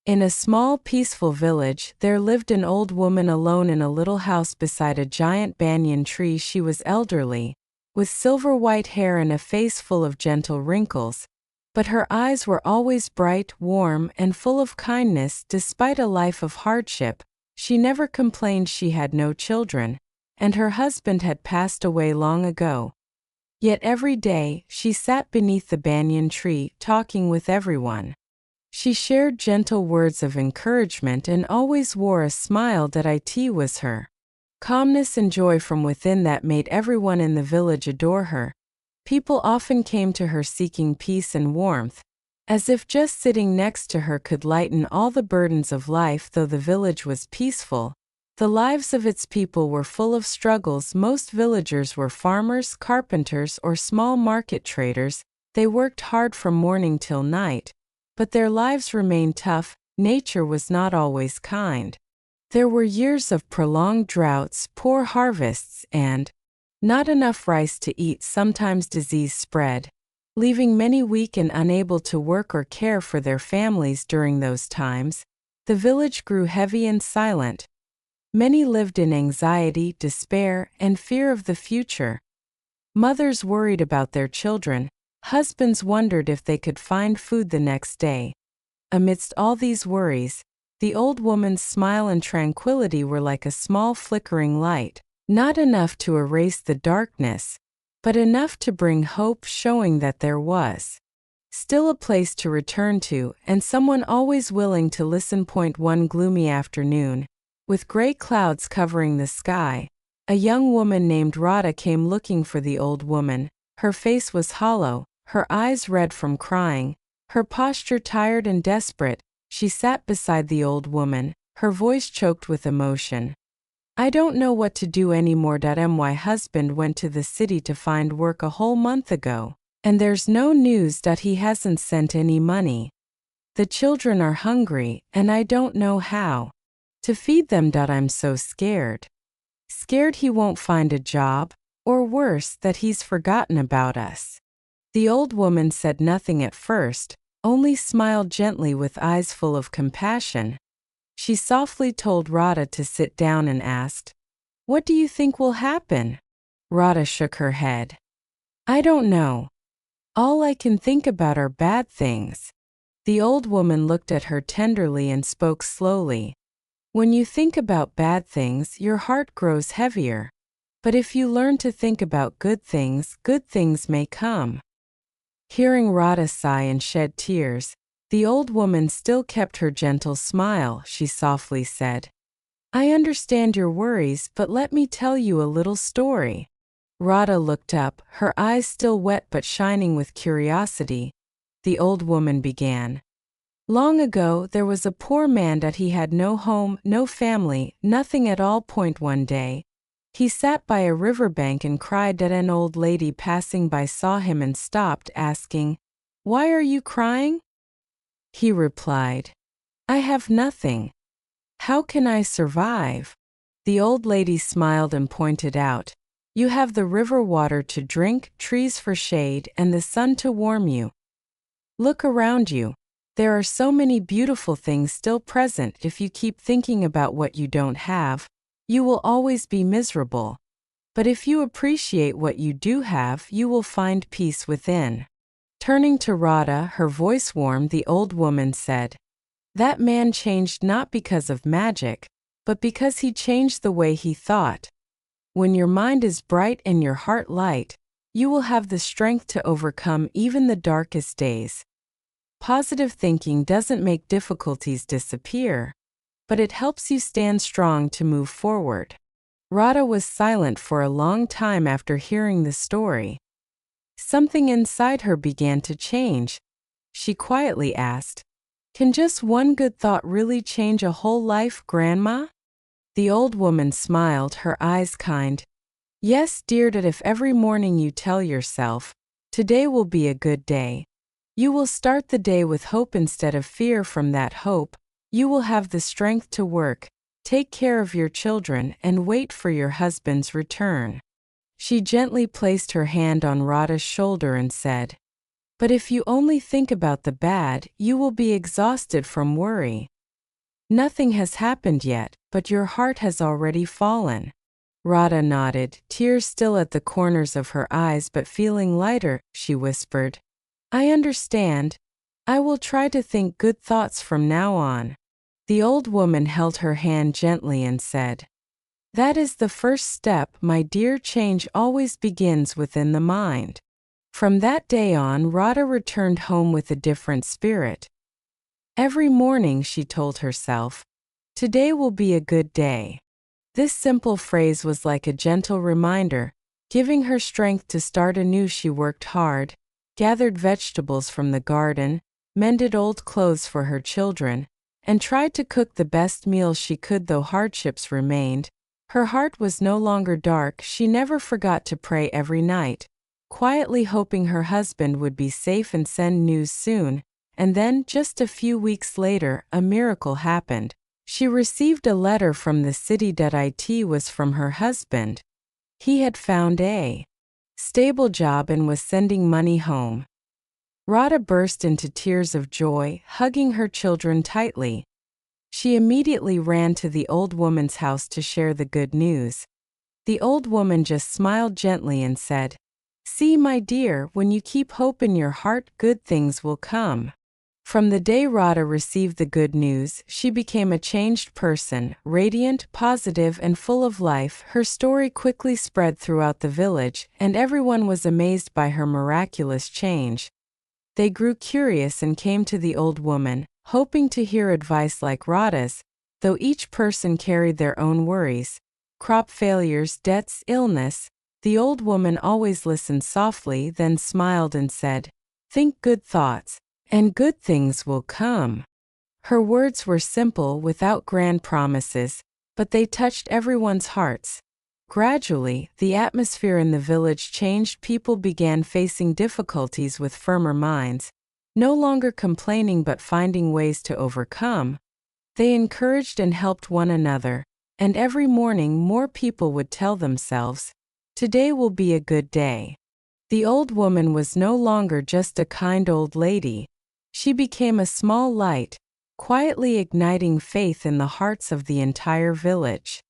In a small, peaceful village, there lived an old woman alone in a little house beside a giant banyan tree. She was elderly, with silver-white hair and a face full of gentle wrinkles, but her eyes were always bright, warm, and full of kindness. Despite a life of hardship, she never complained. She had no children, and her husband had passed away long ago. Yet every day, she sat beneath the banyan tree, talking with everyone. She shared gentle words of encouragement and always wore a smile that it was her calmness and joy from within that made everyone in the village adore her. People often came to her seeking peace and warmth, as if just sitting next to her could lighten all the burdens of life. Though the village was peaceful, the lives of its people were full of struggles. Most villagers were farmers, carpenters, or small market traders. They worked hard from morning till night, but their lives remained tough. Nature was not always kind. There were years of prolonged droughts, poor harvests, and not enough rice to eat. Sometimes disease spread, leaving many weak and unable to work or care for their families. During those times, the village grew heavy and silent. Many lived in anxiety, despair, and fear of the future. Mothers worried about their children. Husbands wondered if they could find food the next day. Amidst all these worries, the old woman's smile and tranquility were like a small flickering light, not enough to erase the darkness, but enough to bring hope, showing that there was still a place to return to, and someone always willing to listen. One gloomy afternoon, with gray clouds covering the sky, a young woman named Rada came looking for the old woman. Her face was hollow, her eyes red from crying, her posture tired and desperate. She sat beside the old woman, her voice choked with emotion. "I don't know what to do anymore. My husband went to the city to find work a whole month ago, and there's no news. He hasn't sent any money. The children are hungry, and I don't know how to feed them. I'm so scared. Scared he won't find a job, or worse, that he's forgotten about us." The old woman said nothing at first, only smiled gently with eyes full of compassion. She softly told Rada to sit down and asked, "What do you think will happen?" Rada shook her head. "I don't know. All I can think about are bad things." The old woman looked at her tenderly and spoke slowly. "When you think about bad things, your heart grows heavier. But if you learn to think about good things may come." Hearing Rada sigh and shed tears, the old woman still kept her gentle smile. She softly said, "I understand your worries, but let me tell you a little story." Rada looked up, her eyes still wet but shining with curiosity. The old woman began. "Long ago, there was a poor man that he had no home, no family, nothing at all. One day, he sat by a riverbank and cried. That an old lady passing by saw him and stopped, asking, 'Why are you crying?' He replied, 'I have nothing. How can I survive?' The old lady smiled and pointed out, 'You have the river water to drink, trees for shade, and the sun to warm you. Look around you. There are so many beautiful things still present. If you keep thinking about what you don't have, you will always be miserable. But if you appreciate what you do have, you will find peace within." Turning to Rada, her voice warm, the old woman said, "That man changed not because of magic, but because he changed the way he thought. When your mind is bright and your heart light, you will have the strength to overcome even the darkest days. Positive thinking doesn't make difficulties disappear, but it helps you stand strong to move forward." Rada was silent for a long time after hearing the story. Something inside her began to change. She quietly asked, "Can just one good thought really change a whole life, Grandma?" The old woman smiled, her eyes kind. "Yes, dear, that if every morning you tell yourself, 'Today will be a good day,' you will start the day with hope instead of fear. From that hope, you will have the strength to work, take care of your children, and wait for your husband's return." She gently placed her hand on Rada's shoulder and said, "But if you only think about the bad, you will be exhausted from worry. Nothing has happened yet, but your heart has already fallen. Rada nodded, tears still at the corners of her eyes but feeling lighter. She whispered, I understand. I will try to think good thoughts from now on. The old woman held her hand gently and said, That is the first step, my dear. Change always begins within the mind. From that day on, Rada returned home with a different spirit. Every morning she told herself, Today will be a good day. This simple phrase was like a gentle reminder, giving her strength to start anew. She worked hard, gathered vegetables from the garden, mended old clothes for her children, and tried to cook the best meals she could. Though hardships remained, her heart was no longer dark. She never forgot to pray every night, quietly hoping her husband would be safe and send news soon. And then, just a few weeks later, a miracle happened. She received a letter from the city. It was from her husband. He had found a stable job and was sending money home. Rada burst into tears of joy, hugging her children tightly. She immediately ran to the old woman's house to share the good news. The old woman just smiled gently and said, See, my dear, when you keep hope in your heart, good things will come. From the day Rada received the good news, she became a changed person, radiant, positive, and full of life. Her story quickly spread throughout the village, and everyone was amazed by her miraculous change. They grew curious and came to the old woman, hoping to hear advice like Rada's, though each person carried their own worries. Crop failures, debts, illness. The old woman always listened softly, then smiled and said, Think good thoughts, and good things will come. Her words were simple, without grand promises, but they touched everyone's hearts. Gradually, the atmosphere in the village changed. People began facing difficulties with firmer minds, no longer complaining but finding ways to overcome. They encouraged and helped one another, and every morning more people would tell themselves, Today will be a good day. The old woman was no longer just a kind old lady. She became a small light, quietly igniting faith in the hearts of the entire village.